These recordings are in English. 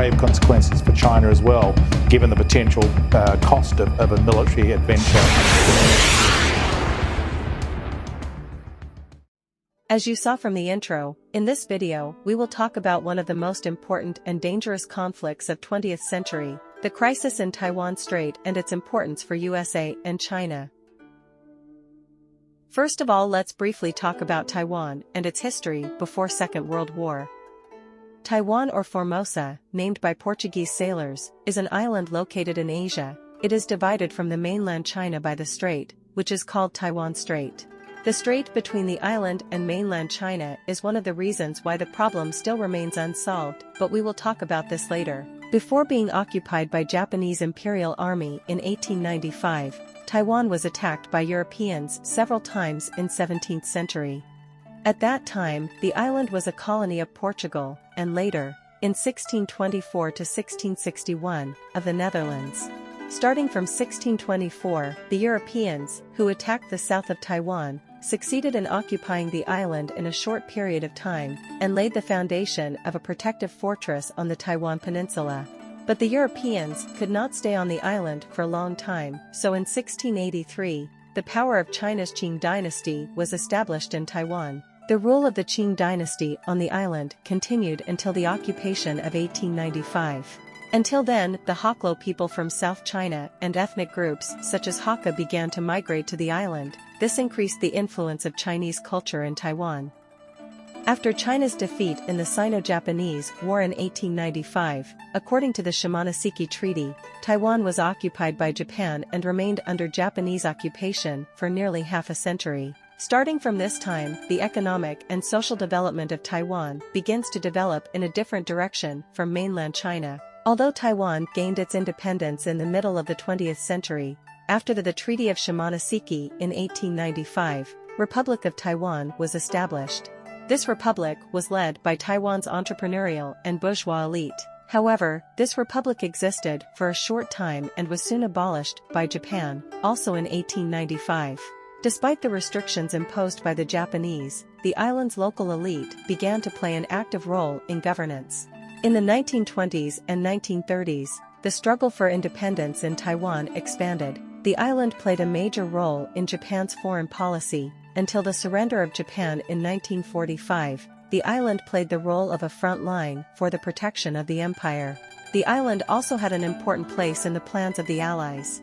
grave consequences for China as well, given the potential cost of a military adventure. As you saw from the intro, in this video, we will talk about one of the most important and dangerous conflicts of 20th century, the crisis in Taiwan Strait and its importance for USA and China. First of all, let's briefly talk about Taiwan and its history before Second World War. Taiwan, or Formosa, named by Portuguese sailors, is an island located in Asia. It is divided from the mainland China by the strait, which is called Taiwan Strait. The strait between the island and mainland China is one of the reasons why the problem still remains unsolved, but we will talk about this later. Before being occupied by Japanese Imperial Army in 1895, Taiwan was attacked by Europeans several times in 17th century. At that time, the island was a colony of Portugal, and later, in 1624 to 1661, of the Netherlands. Starting from 1624, the Europeans, who attacked the south of Taiwan, succeeded in occupying the island in a short period of time, and laid the foundation of a protective fortress on the Taiwan Peninsula. But the Europeans could not stay on the island for a long time, so in 1683, the power of China's Qing dynasty was established in Taiwan. The rule of the Qing dynasty on the island continued until the occupation of 1895. Until then, the Hoklo people from South China and ethnic groups such as Hakka began to migrate to the island. This increased the influence of Chinese culture in Taiwan. After China's defeat in the Sino-Japanese War in 1895, according to the Shimonoseki Treaty, Taiwan was occupied by Japan and remained under Japanese occupation for nearly half a century. Starting from this time, the economic and social development of Taiwan begins to develop in a different direction from mainland China. Although Taiwan gained its independence in the middle of the 20th century, after the Treaty of Shimonoseki in 1895, Republic of Taiwan was established. This republic was led by Taiwan's entrepreneurial and bourgeois elite. However, this republic existed for a short time and was soon abolished by Japan, also in 1895. Despite the restrictions imposed by the Japanese, the island's local elite began to play an active role in governance. In the 1920s and 1930s, the struggle for independence in Taiwan expanded. The island played a major role in Japan's foreign policy. Until the surrender of Japan in 1945, the island played the role of a front line for the protection of the empire. The island also had an important place in the plans of the Allies.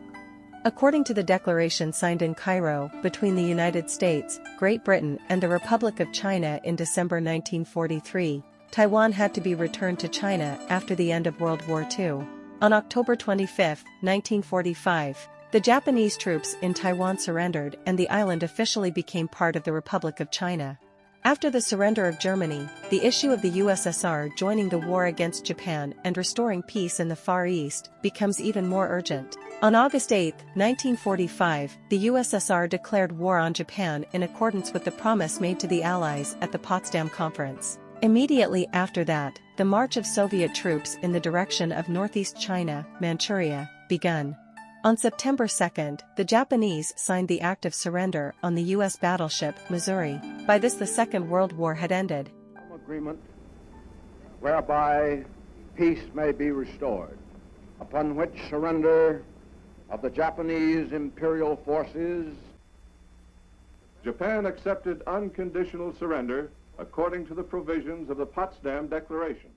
According to the declaration signed in Cairo between the United States, Great Britain, and the Republic of China in December 1943, Taiwan had to be returned to China after the end of World War II. On October 25, 1945, the Japanese troops in Taiwan surrendered and the island officially became part of the Republic of China. After the surrender of Germany, the issue of the USSR joining the war against Japan and restoring peace in the Far East becomes even more urgent. On August 8, 1945, the USSR declared war on Japan in accordance with the promise made to the Allies at the Potsdam Conference. Immediately after that, the march of Soviet troops in the direction of northeast China, Manchuria, began. On September 2, the Japanese signed the Act of Surrender on the U.S. battleship Missouri. By this, the Second World War had ended. Agreement whereby peace may be restored, upon which surrender of the Japanese imperial forces. Japan accepted unconditional surrender according to the provisions of the Potsdam Declaration.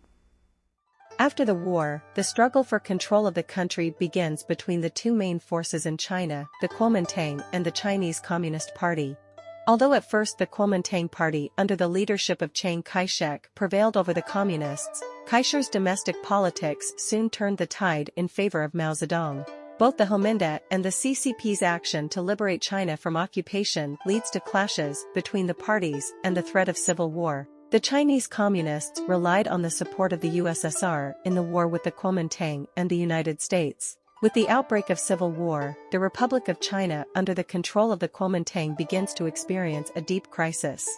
After the war, the struggle for control of the country begins between the two main forces in China, the Kuomintang and the Chinese Communist Party. Although at first the Kuomintang Party under the leadership of Chiang Kai-shek prevailed over the Communists, Kaiser's domestic politics soon turned the tide in favor of Mao Zedong. Both the Kuomintang and the CCP's action to liberate China from occupation leads to clashes between the parties and the threat of civil war. The Chinese Communists relied on the support of the USSR in the war with the Kuomintang and the United States. With the outbreak of civil war, the Republic of China under the control of the Kuomintang begins to experience a deep crisis.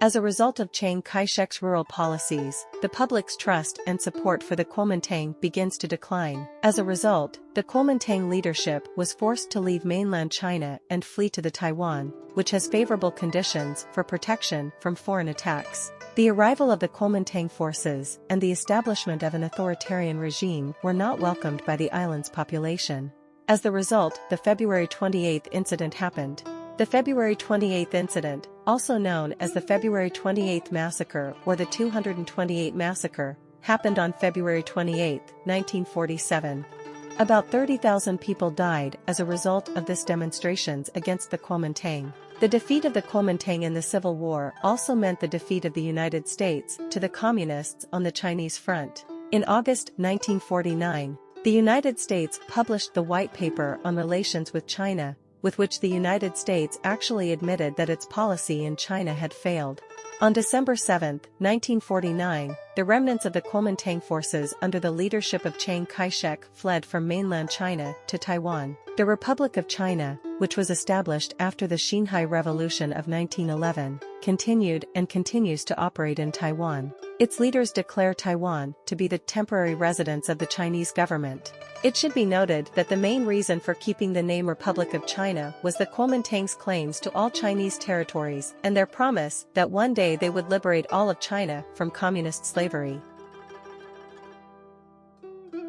As a result of Chiang Kai-shek's rural policies, the public's trust and support for the Kuomintang begins to decline. As a result, the Kuomintang leadership was forced to leave mainland China and flee to the Taiwan, which has favorable conditions for protection from foreign attacks. The arrival of the Kuomintang forces and the establishment of an authoritarian regime were not welcomed by the island's population. As the result, the February 28 incident happened. The February 28 incident, also known as the February 28 massacre or the 228 massacre, happened on February 28, 1947. About 30,000 people died as a result of this demonstrations against the Kuomintang. The defeat of the Kuomintang in the Civil War also meant the defeat of the United States to the Communists on the Chinese front. In August 1949, the United States published the White Paper on Relations with China, with which the United States actually admitted that its policy in China had failed. On December 7, 1949, the remnants of the Kuomintang forces under the leadership of Chiang Kai-shek fled from mainland China to Taiwan. The Republic of China, which was established after the Shanghai Revolution of 1911, continued and continues to operate in Taiwan. Its leaders declare Taiwan to be the temporary residence of the Chinese government. It should be noted that the main reason for keeping the name Republic of China was the Kuomintang's claims to all Chinese territories and their promise that one day they would liberate all of China from communist slavery.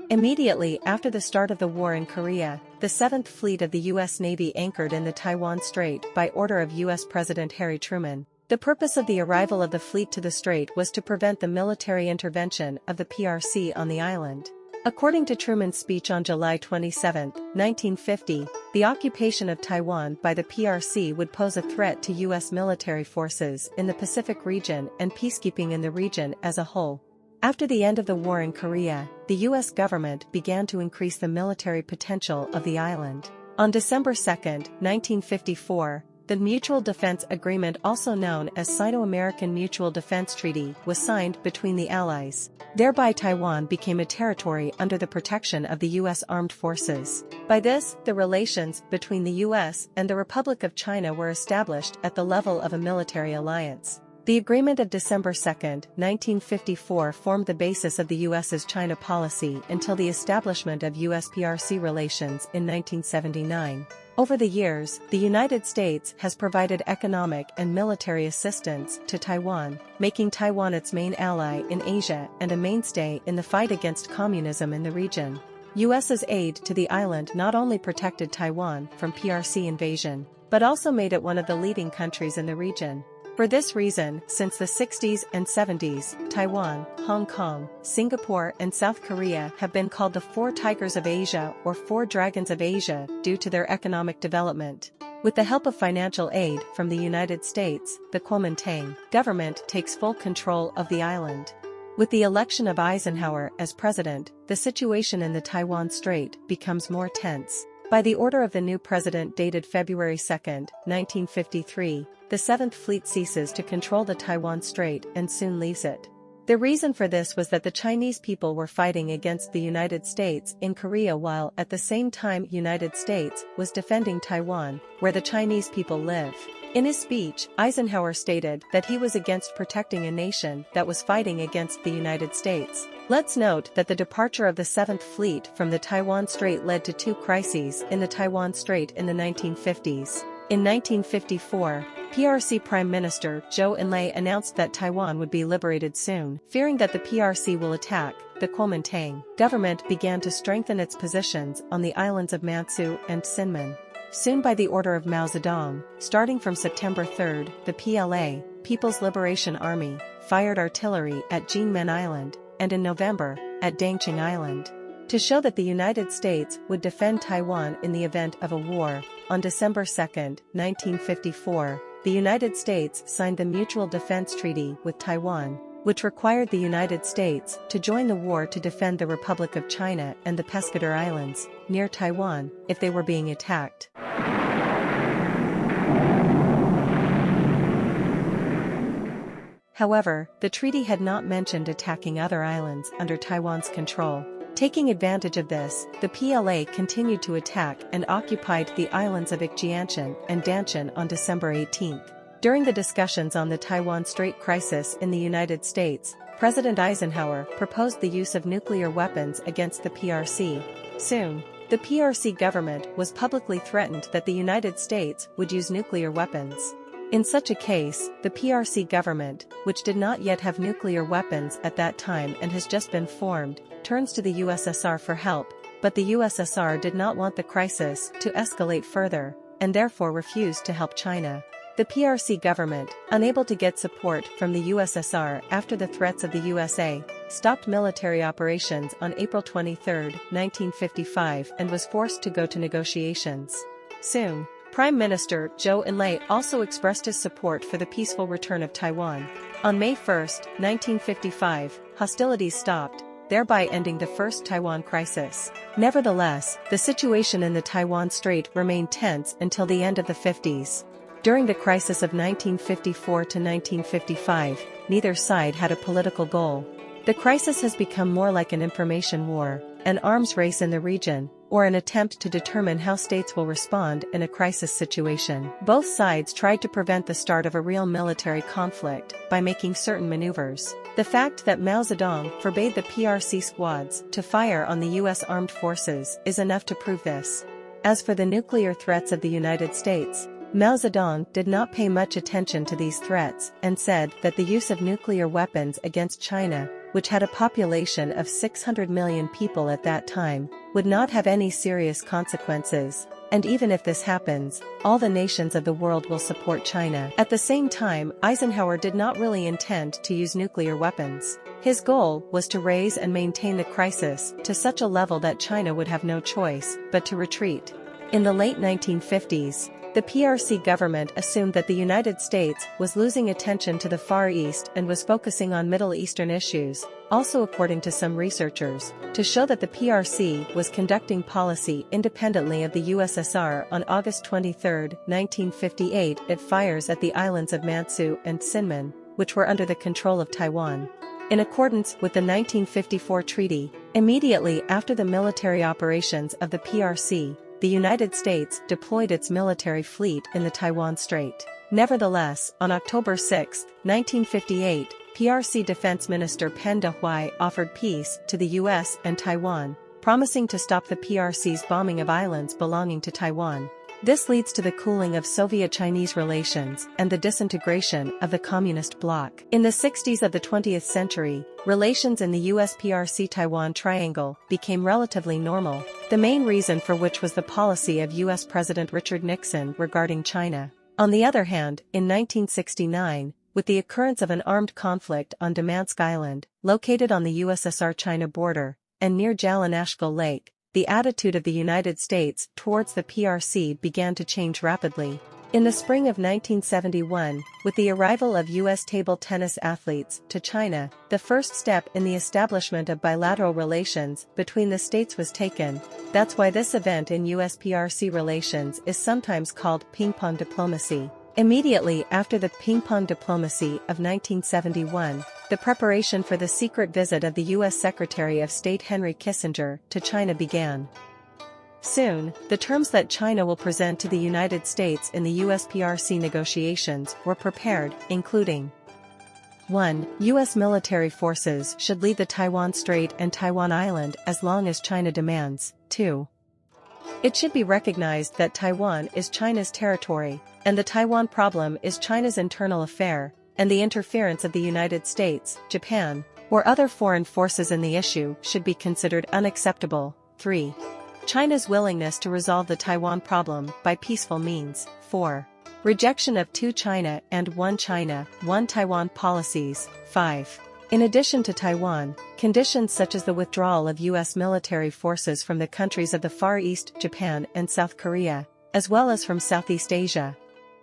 Immediately after the start of the war in Korea, the 7th Fleet of the U.S. Navy anchored in the Taiwan Strait by order of U.S. President Harry Truman. The purpose of the arrival of the fleet to the strait was to prevent the military intervention of the PRC on the island. According to Truman's speech on July 27, 1950, the occupation of Taiwan by the PRC would pose a threat to U.S. military forces in the Pacific region and peacekeeping in the region as a whole. After the end of the war in Korea, the U.S. government began to increase the military potential of the island. On December 2, 1954, the Mutual Defense Agreement, also known as Sino-American Mutual Defense Treaty, was signed between the Allies. Thereby Taiwan became a territory under the protection of the U.S. Armed Forces. By this, the relations between the U.S. and the Republic of China were established at the level of a military alliance. The agreement of December 2, 1954 formed the basis of the U.S.'s China policy until the establishment of U.S.-PRC relations in 1979. Over the years, the United States has provided economic and military assistance to Taiwan, making Taiwan its main ally in Asia and a mainstay in the fight against communism in the region. U.S.'s aid to the island not only protected Taiwan from PRC invasion, but also made it one of the leading countries in the region. For this reason, since the 60s and 70s, Taiwan, Hong Kong, Singapore and South Korea have been called the Four Tigers of Asia or Four Dragons of Asia due to their economic development. With the help of financial aid from the United States, the Kuomintang government takes full control of the island. With the election of Eisenhower as president, the situation in the Taiwan Strait becomes more tense. By the order of the new president dated February 2, 1953, the 7th Fleet ceases to control the Taiwan Strait and soon leaves it. The reason for this was that the Chinese people were fighting against the United States in Korea while at the same time United States was defending Taiwan, where the Chinese people live. In his speech, Eisenhower stated that he was against protecting a nation that was fighting against the United States. Let's note that the departure of the 7th Fleet from the Taiwan Strait led to two crises in the Taiwan Strait in the 1950s. In 1954, PRC Prime Minister Zhou Enlai announced that Taiwan would be liberated soon. Fearing that the PRC will attack, the Kuomintang government began to strengthen its positions on the islands of Matsu and Sinman. Soon by the order of Mao Zedong, starting from September 3, the PLA, People's Liberation Army, fired artillery at Jinmen Island, and in November, at Dangqing Island. To show that the United States would defend Taiwan in the event of a war, on December 2, 1954, the United States signed the Mutual Defense Treaty with Taiwan, which required the United States to join the war to defend the Republic of China and the Pescador Islands, near Taiwan, if they were being attacked. However, the treaty had not mentioned attacking other islands under Taiwan's control. Taking advantage of this, the PLA continued to attack and occupied the islands of Ikjianshan and Danshan on December 18. During the discussions on the Taiwan Strait crisis in the United States, President Eisenhower proposed the use of nuclear weapons against the PRC. Soon, the PRC government was publicly threatened that the United States would use nuclear weapons. In such a case, the PRC government, which did not yet have nuclear weapons at that time and has just been formed, turns to the USSR for help, but the USSR did not want the crisis to escalate further, and therefore refused to help China. The PRC government, unable to get support from the USSR after the threats of the USA, stopped military operations on April 23, 1955 and was forced to go to negotiations. Soon, Prime Minister Zhou Enlai also expressed his support for the peaceful return of Taiwan. On May 1, 1955, hostilities stopped, thereby ending the First Taiwan Crisis. Nevertheless, the situation in the Taiwan Strait remained tense until the end of the 50s. During the crisis of 1954 to 1955, neither side had a political goal. The crisis has become more like an information war, an arms race in the region, or an attempt to determine how states will respond in a crisis situation. Both sides tried to prevent the start of a real military conflict by making certain maneuvers. The fact that Mao Zedong forbade the PRC squads to fire on the U.S. armed forces is enough to prove this. As for the nuclear threats of the United States, Mao Zedong did not pay much attention to these threats and said that the use of nuclear weapons against China, which had a population of 600 million people at that time, would not have any serious consequences, and even if this happens, all the nations of the world will support China. At the same time, Eisenhower did not really intend to use nuclear weapons. His goal was to raise and maintain the crisis to such a level that China would have no choice but to retreat. In the late 1950s, the PRC government assumed that the United States was losing attention to the Far East and was focusing on Middle Eastern issues, also according to some researchers, to show that the PRC was conducting policy independently of the USSR. On August 23, 1958, it fires at the islands of Matsu and Sinman, which were under the control of Taiwan. In accordance with the 1954 treaty, immediately after the military operations of the PRC, the United States deployed its military fleet in the Taiwan Strait. Nevertheless, on October 6, 1958, PRC Defense Minister Pen Dehuai offered peace to the U.S. and Taiwan, promising to stop the PRC's bombing of islands belonging to Taiwan. This leads to the cooling of Soviet-Chinese relations and the disintegration of the Communist bloc. In the 60s of the 20th century, relations in the US-PRC-Taiwan triangle became relatively normal, the main reason for which was the policy of US President Richard Nixon regarding China. On the other hand, in 1969, with the occurrence of an armed conflict on Damansk Island, located on the USSR-China border, and near Jalanashkal Lake, the attitude of the United States towards the PRC began to change rapidly. In the spring of 1971, with the arrival of U.S. table tennis athletes to China, the first step in the establishment of bilateral relations between the states was taken. That's why this event in US-PRC relations is sometimes called ping-pong diplomacy. Immediately after the ping-pong diplomacy of 1971, the preparation for the secret visit of the U.S. Secretary of State Henry Kissinger to China began. Soon, the terms that China will present to the United States in the US-PRC negotiations were prepared, including 1. U.S. military forces should leave the Taiwan Strait and Taiwan Island as long as China demands. 2. It should be recognized that Taiwan is China's territory, and the Taiwan problem is China's internal affair, and the interference of the United States, Japan, or other foreign forces in the issue should be considered unacceptable. 3. China's willingness to resolve the Taiwan problem by peaceful means. 4. Rejection of two China and one Taiwan policies. 5. In addition to Taiwan, conditions such as the withdrawal of U.S. military forces from the countries of the Far East, Japan and South Korea, as well as from Southeast Asia.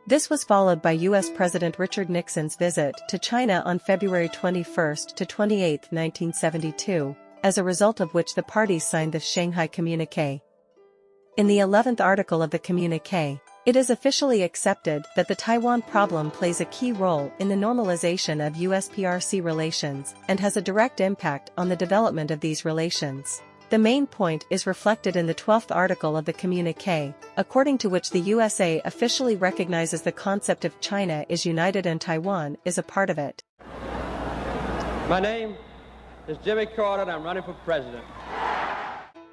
This was followed by U.S. President Richard Nixon's visit to China on February 21 to 28, 1972, as a result of which the parties signed the Shanghai Communiqué. In the 11th article of the Communiqué, it is officially accepted that the Taiwan problem plays a key role in the normalization of US-PRC relations and has a direct impact on the development of these relations. The main point is reflected in the 12th article of the Communiqué, according to which the USA officially recognizes the concept of China is united and Taiwan is a part of it. My name is Jimmy Carter and I'm running for president.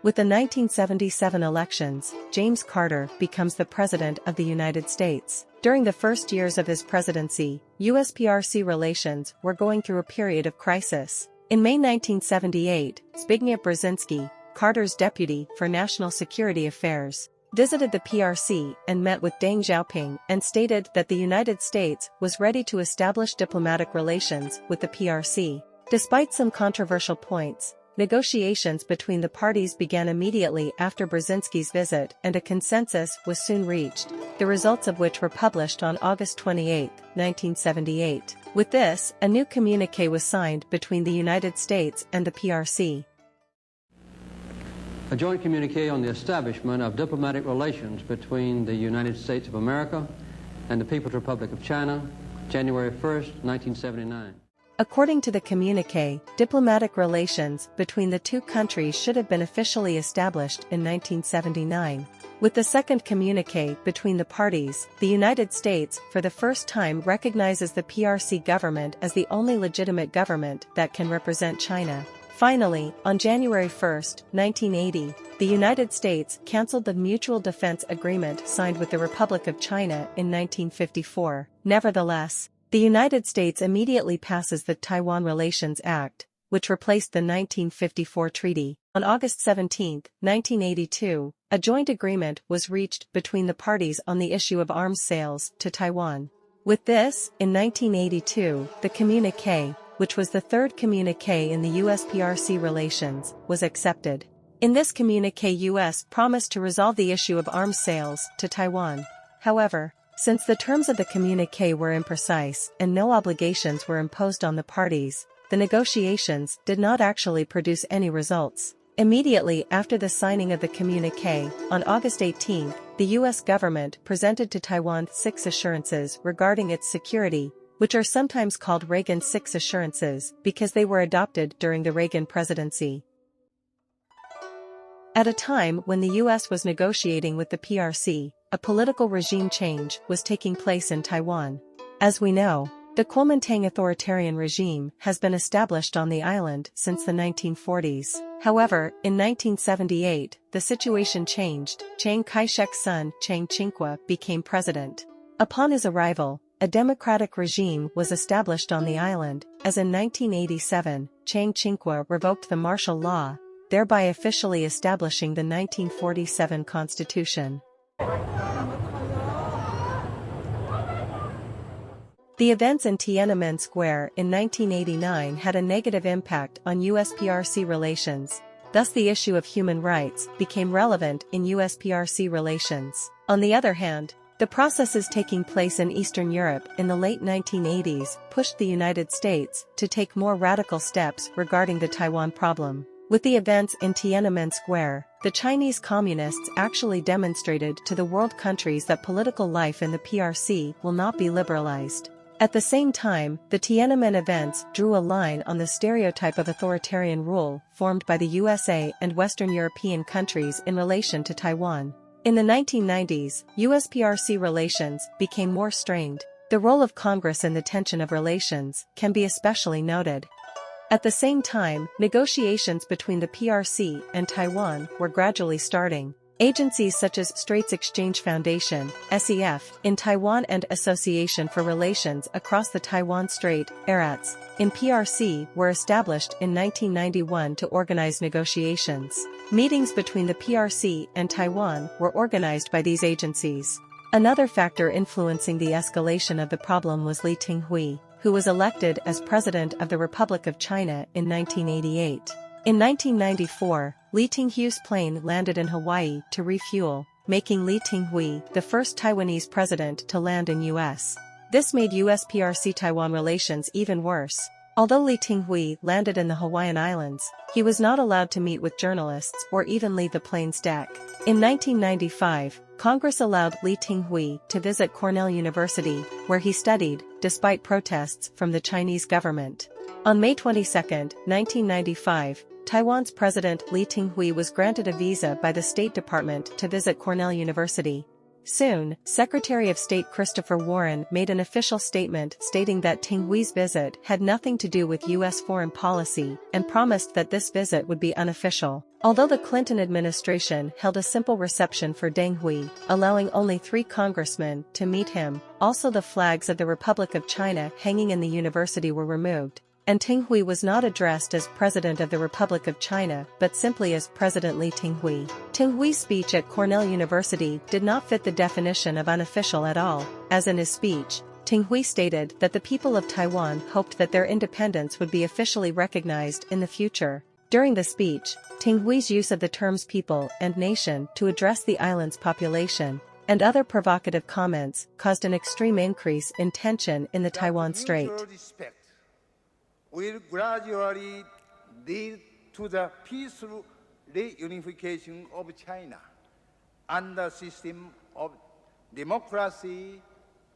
With the 1977 elections, James Carter becomes the President of the United States. During the first years of his presidency, US-PRC relations were going through a period of crisis. In May 1978, Zbigniew Brzezinski, Carter's deputy for national security affairs, visited the PRC and met with Deng Xiaoping and stated that the United States was ready to establish diplomatic relations with the PRC. Despite some controversial points, negotiations between the parties began immediately after Brzezinski's visit and a consensus was soon reached, the results of which were published on August 28, 1978. With this, a new communiqué was signed between the United States and the PRC. A joint communiqué on the establishment of diplomatic relations between the United States of America and the People's Republic of China, January 1st, 1979. According to the communiqué, diplomatic relations between the two countries should have been officially established in 1979. With the second communiqué between the parties, the United States for the first time recognizes the PRC government as the only legitimate government that can represent China. Finally, on January 1, 1980, the United States canceled the Mutual Defense Agreement signed with the Republic of China in 1954. Nevertheless, the United States immediately passes the Taiwan Relations Act, which replaced the 1954 treaty. On August 17, 1982, a joint agreement was reached between the parties on the issue of arms sales to Taiwan. With this, in 1982, the communiqué, which was the third communiqué in the US-PRC relations, was accepted. In this communiqué, US promised to resolve the issue of arms sales to Taiwan. However, since the terms of the communiqué were imprecise and no obligations were imposed on the parties, the negotiations did not actually produce any results. Immediately after the signing of the communiqué, on August 18, the U.S. government presented to Taiwan 6 assurances regarding its security, which are sometimes called Reagan 6 assurances because they were adopted during the Reagan presidency. At a time when the U.S. was negotiating with the PRC, a political regime change was taking place in Taiwan. As we know, the Kuomintang authoritarian regime has been established on the island since the 1940s. However, in 1978, the situation changed. Chiang Kai-shek's son, Chiang Ching-kuo, became president. Upon his arrival, a democratic regime was established on the island, as in 1987, Chiang Ching-kuo revoked the martial law, thereby officially establishing the 1947 Constitution. The events in Tiananmen Square in 1989 had a negative impact on US-PRC relations, thus the issue of human rights became relevant in US-PRC relations. On the other hand, the processes taking place in Eastern Europe in the late 1980s pushed the United States to take more radical steps regarding the Taiwan problem. With the events in Tiananmen Square, the Chinese Communists actually demonstrated to the world countries that political life in the PRC will not be liberalized. At the same time, the Tiananmen events drew a line on the stereotype of authoritarian rule formed by the USA and Western European countries in relation to Taiwan. In the 1990s, US-PRC relations became more strained. The role of Congress in the tension of relations can be especially noted. At the same time, negotiations between the PRC and Taiwan were gradually starting. Agencies such as Straits Exchange Foundation, SEF, in Taiwan and Association for Relations Across the Taiwan Strait, ARATS, in PRC were established in 1991 to organize negotiations. Meetings between the PRC and Taiwan were organized by these agencies. Another factor influencing the escalation of the problem was Lee Teng-hui, who was elected as President of the Republic of China in 1988. In 1994, Lee Teng-hui's plane landed in Hawaii to refuel, making Lee Teng-hui the first Taiwanese president to land in U.S. This made US-PRC Taiwan relations even worse. Although Lee Teng-hui landed in the Hawaiian Islands, he was not allowed to meet with journalists or even leave the plane's deck. In 1995, Congress allowed Lee Teng-hui to visit Cornell University, where he studied, despite protests from the Chinese government. On May 22, 1995, Taiwan's President Lee Teng-hui was granted a visa by the State Department to visit Cornell University. Soon, Secretary of State Christopher Warren made an official statement stating that Teng-hui's visit had nothing to do with U.S. foreign policy and promised that this visit would be unofficial. Although the Clinton administration held a simple reception for Teng-hui, allowing only 3 congressmen to meet him, also the flags of the Republic of China hanging in the university were removed, and Teng-hui was not addressed as President of the Republic of China but simply as President Lee Teng-hui. Teng-hui's speech at Cornell University did not fit the definition of unofficial at all, as in his speech, Teng-hui stated that the people of Taiwan hoped that their independence would be officially recognized in the future. During the speech, Teng-hui's use of the terms people and nation to address the island's population and other provocative comments caused an extreme increase in tension in the Taiwan Strait. Will gradually lead to the peaceful reunification of China under a system of democracy,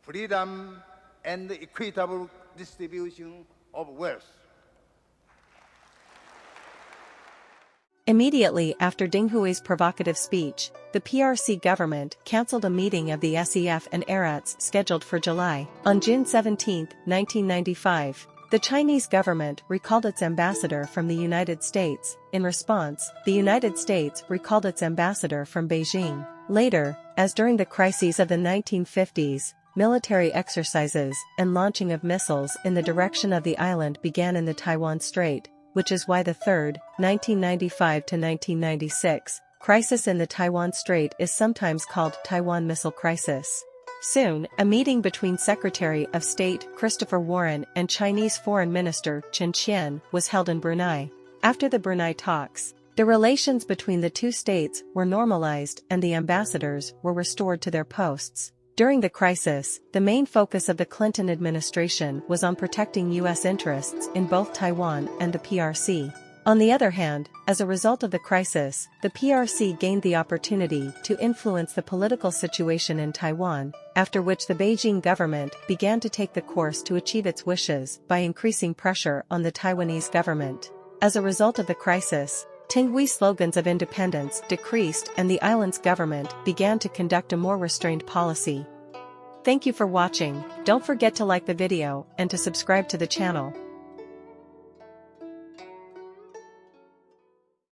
freedom, and equitable distribution of wealth. Immediately after Teng-hui's provocative speech, the PRC government cancelled a meeting of the SEF and ARATS scheduled for July. On June 17, 1995, the Chinese government recalled its ambassador from the United States. In response, the United States recalled its ambassador from Beijing. Later, as during the crises of the 1950s, military exercises and launching of missiles in the direction of the island began in the Taiwan Strait, which is why the third, 1995 to 1996, crisis in the Taiwan Strait is sometimes called Taiwan Missile Crisis. Soon, a meeting between Secretary of State Christopher Warren and Chinese Foreign Minister Chen Qian was held in Brunei. After the Brunei talks, the relations between the two states were normalized and the ambassadors were restored to their posts. During the crisis, the main focus of the Clinton administration was on protecting U.S. interests in both Taiwan and the PRC. On the other hand, as a result of the crisis, the PRC gained the opportunity to influence the political situation in Taiwan, after which the Beijing government began to take the course to achieve its wishes by increasing pressure on the Taiwanese government. As a result of the crisis, Teng-hui's slogans of independence decreased and the island's government began to conduct a more restrained policy. Thank you for watching. Don't forget to like the video and to subscribe to the channel.